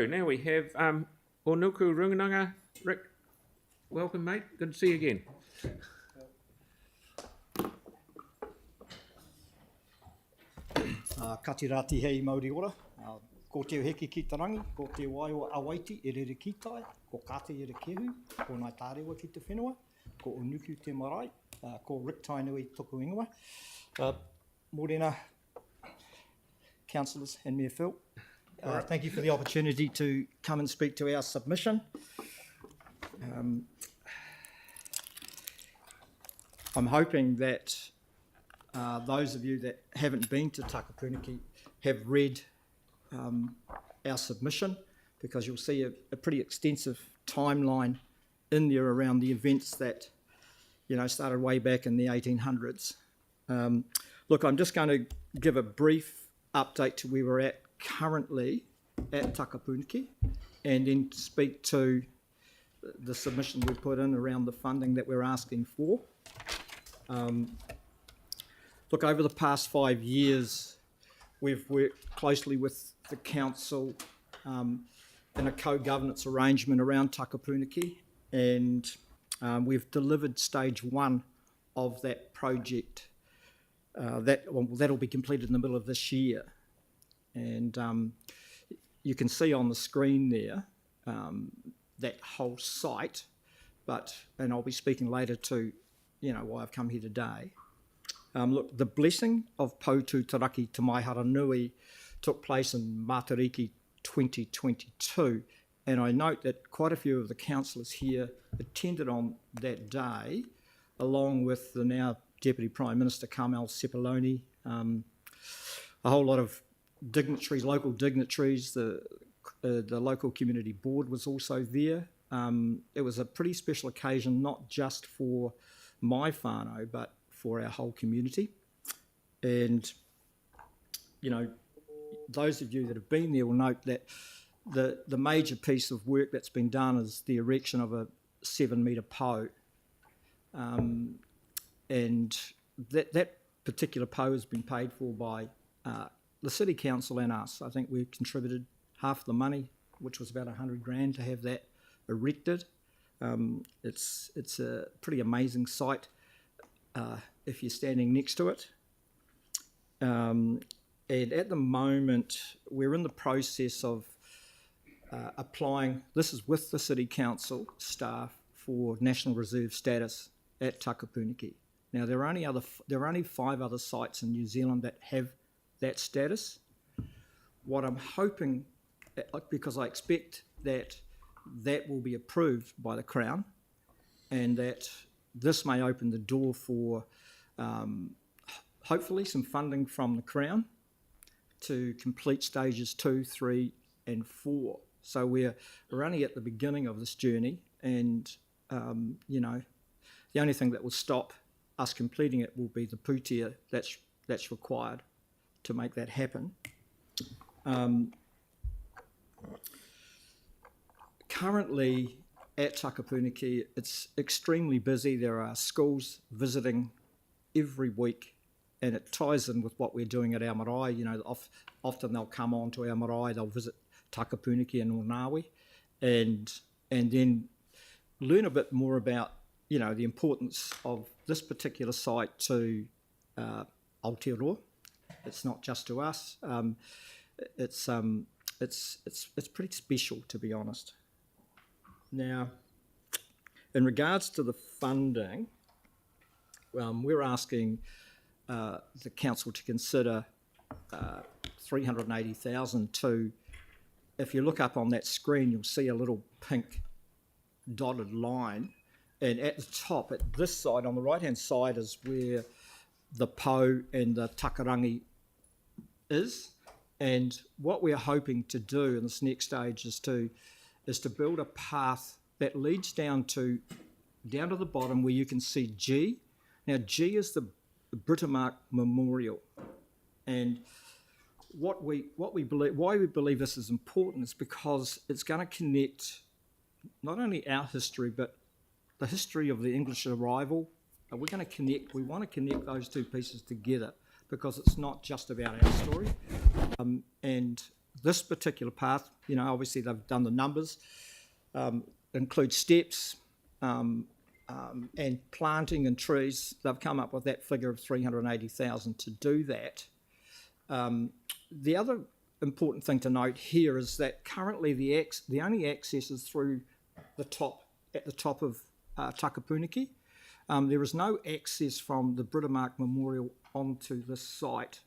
Now we have Ōnuku Rūnanga. Rick, welcome mate, good to see you again. Ka te rāti hei Māori ora, ko te heki ki te rangi, ko te waiwa awaiti e rere kitai, ko kate e re kehu, ko nai tārewa ki te whenua, ko Ōnuku te marae, ko Rick Tainui toku ingoa. Mōrena, councillors and Mayor Phil. Thank you for the opportunity to come and speak to our submission. I'm hoping that those of you that haven't been to Takapuniki have read our submission, because you'll see a pretty extensive timeline in there around the events that, you know, started way back in the 1800s. Look, I'm just going to give a brief update to where we're at currently at Takapuniki, and then speak to the submission we put in around the funding that we're asking for. Look, over the past 5 years, we've worked closely with the council in a co-governance arrangement around Takapuniki, and we've delivered stage 1 of that project. That'll be completed in the middle of this year. And you can see on the screen there that whole site, and I'll be speaking later to, you know, why I've come here today. Look, the blessing of Poutu Taraki Te Maihara Nui took place in Matariki 2022, and I note that quite a few of the councillors here attended on that day, along with the now Deputy Prime Minister Carmel Sepuloni, a whole lot of dignitaries, local dignitaries. The local community board was also there. It was a pretty special occasion, not just for my whānau, but for our whole community. And, you know, those of you that have been there will note that the major piece of work that's been done is the erection of a 7-metre po. And that particular po has been paid for by the City Council and us. I think we contributed half the money, which was about $100,000, to have that erected. It's a pretty amazing site if you're standing next to it. And at the moment, we're in the process of applying, this is with the City Council staff, for National Reserve status at Takapuniki. Now, there are only 5 other sites in New Zealand that have that status. What I'm hoping, because I expect that will be approved by the Crown, and that this may open the door for hopefully some funding from the Crown to complete stages 2, 3 and 4. So we're only at the beginning of this journey, and you know, the only thing that will stop us completing it will be the pūtea that's required to make that happen. Currently at Takapuniki, it's extremely busy. There are schools visiting every week, and it ties in with what we're doing at our marae. You know, often they'll come on to our marae, they'll visit Takapuniki and Ōnawi, and then learn a bit more about, you know, the importance of this particular site to Aotearoa. It's not just to us. It's pretty special, to be honest. Now, in regards to the funding, we're asking the council to consider $380,000 to, if you look up on that screen, you'll see a little pink dotted line, and at the top, at this side, on the right-hand side, is where the po and the takarangi is. And what we're hoping to do in this next stage is to build a path that leads down to the bottom where you can see G. Now, G is the Britomart Memorial, and what we believe, why we believe this is important, is because it's going to connect not only our history but the history of the English arrival. We want to connect those two pieces together, because it's not just about our story. And this particular path, obviously they've done the numbers, include steps and planting and trees. They've come up with that figure of 380,000 to do that. The other important thing to note here is that currently the only access is through at the top of Takapuniki. There is no access from the Britomart Memorial onto this site,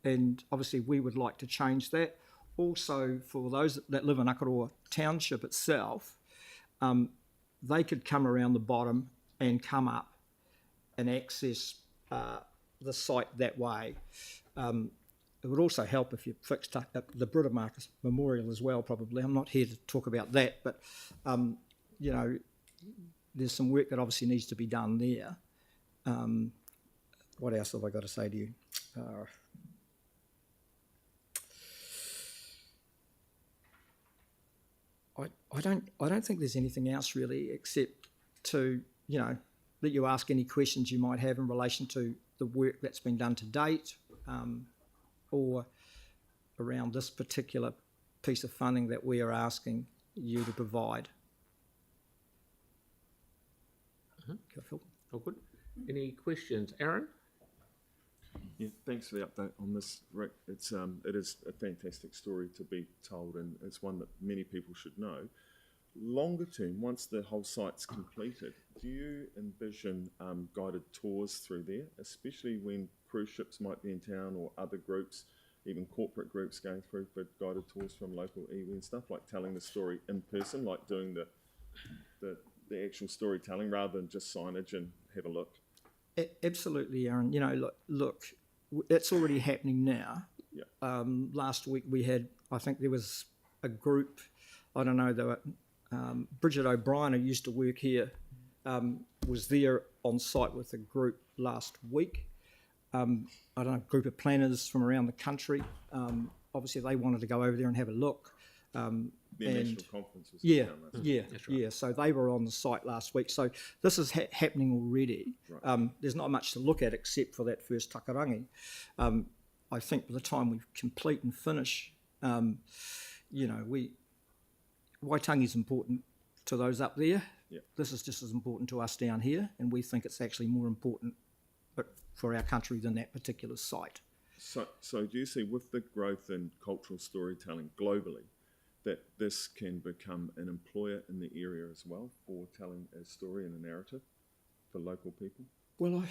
and obviously we would like to change that. Also, for those that live in Akaroa Township itself, they could come around the bottom and come up and access the site that way. It would also help if you fixed up the Britomart Memorial as well, probably. I'm not here to talk about that, but, there's some work that obviously needs to be done there. What else have I got to say to you? I don't think there's anything else really, except to let you ask any questions you might have in relation to the work that's been done to date, or around this particular piece of funding that we are asking you to provide. Okay, Phil. Oh, good. Any questions, Aaron? Yeah, thanks for the update on this, Rick. It is a fantastic story to be told, and it's one that many people should know. Longer term, once the whole site's completed, do you envision guided tours through there, especially when cruise ships might be in town, or other groups, even corporate groups going through for guided tours from local iwi and stuff, like telling the story in person, like doing the actual storytelling rather than just signage and have a look? Absolutely, Aaron. Look, it's already happening now. Yeah. Last week we had, I think there was a group, I don't know, there were, Bridget O'Brien, who used to work here, was there on site with a group last week. I don't know, a group of planners from around the country. Obviously they wanted to go over there and have a look. The national conference was Yeah, down last yeah, week. yeah. So they were on the site last week. So this is happening already. Right. There's not much to look at except for that first takarangi. I think by the time we complete and finish, Waitangi is important to those up there. Yeah. This is just as important to us down here, and we think it's actually more important for our country than that particular site. So do you see, with the growth in cultural storytelling globally, that this can become an employer in the area as well for telling a story and a narrative for local people? Well,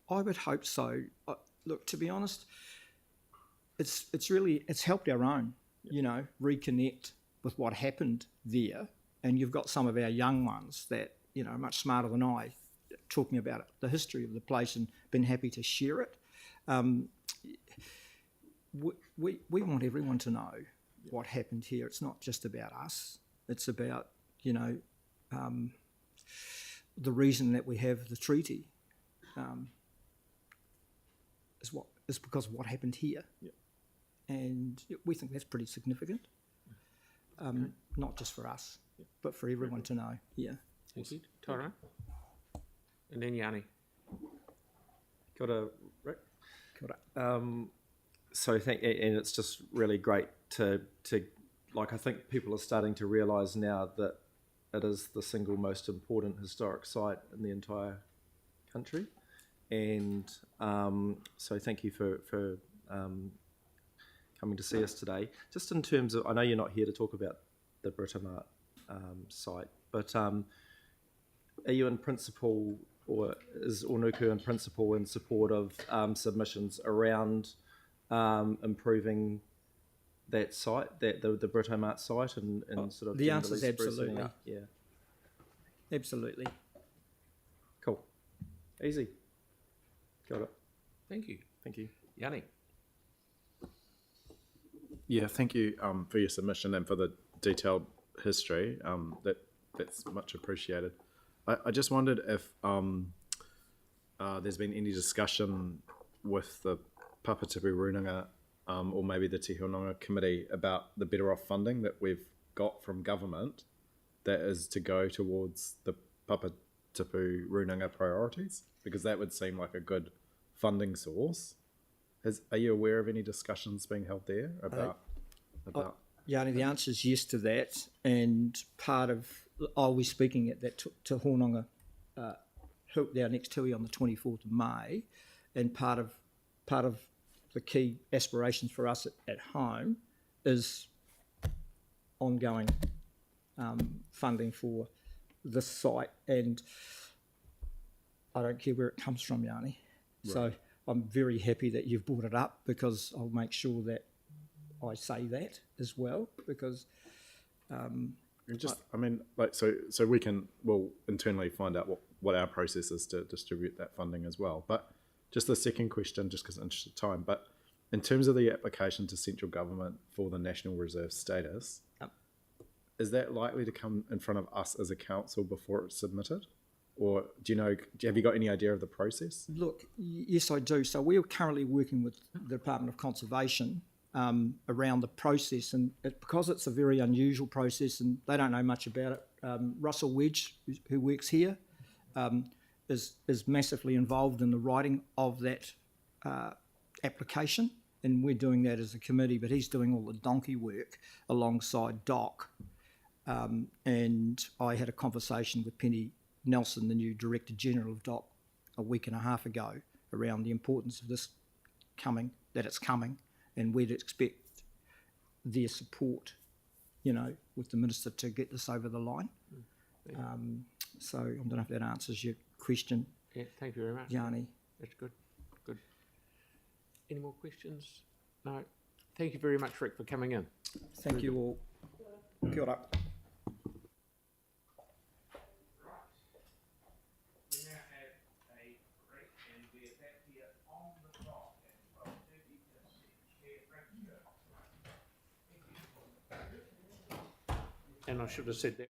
I would hope so. Look, to be honest, it's helped our own, reconnect with what happened there. And you've got some of our young ones that, are much smarter than I, talking about it, the history of the place, and been happy to share it. We want everyone to know what happened here. It's not just about us. It's about, the reason that we have the treaty is because of what happened here. Yeah. And we think that's pretty significant, not just for us, but for everyone to know. Yeah. Thank you. Tara? And then Yanni. Kia ora, Rick. Kia ora. So and it's just really great to I think people are starting to realise now that it is the single most important historic site in the entire country, and so thank you for coming to see us today. Just in terms of, I know you're not here to talk about the Britomart site, but are you in principle, or is Ōnuku in principle in support of submissions around improving that site, the Britomart site, and sort of the answer is generally sprucing absolutely. up? Yeah. Absolutely. Cool. Easy. Got it. Thank you. Thank you. Yanni? Yeah, thank you for your submission and for the detailed history. That's much appreciated. I just wondered if there's been any discussion with the Papatipu Rūnanga or maybe the Te Hononga Committee about the better off funding that we've got from government that is to go towards the Papatipu Rūnanga priorities, because that would seem like a good funding source. Are you aware of any discussions being held there about? about? Yanni, the answer is yes to that, and part of I'll be speaking at that to Ōnuku, our next tui on the 24th of May, and part of the key aspirations for us at home is ongoing funding for this site, and I don't care where it comes from, Yanni. Right. So I'm very happy that you've brought it up, because I'll make sure that I say that as well, because so we'll internally find out what our process is to distribute that funding as well. But just the second question, just because of interest of time, but in terms of the application to central government for the National Reserve status, is that likely to come in front of us as a council before it's submitted? Or have you got any idea of the process? Look, yes, I do. So we are currently working with the Department of Conservation around the process, and because it's a very unusual process and they don't know much about it, Russell Wedge, who works here, is massively involved in the writing of that application, and we're doing that as a committee, but he's doing all the donkey work alongside Doc. And I had a conversation with Penny Nelson, the new Director General of DOC, a week and a half ago, around the importance of this that it's coming, and we'd expect their support, with the Minister to get this over the line. So I don't know if that answers your question. Yeah, thank you very much, Yanni. That's good. Good. Any more questions? No. Thank you very much, Rick, for coming in. Thank you all. Kia ora. And I should have said that.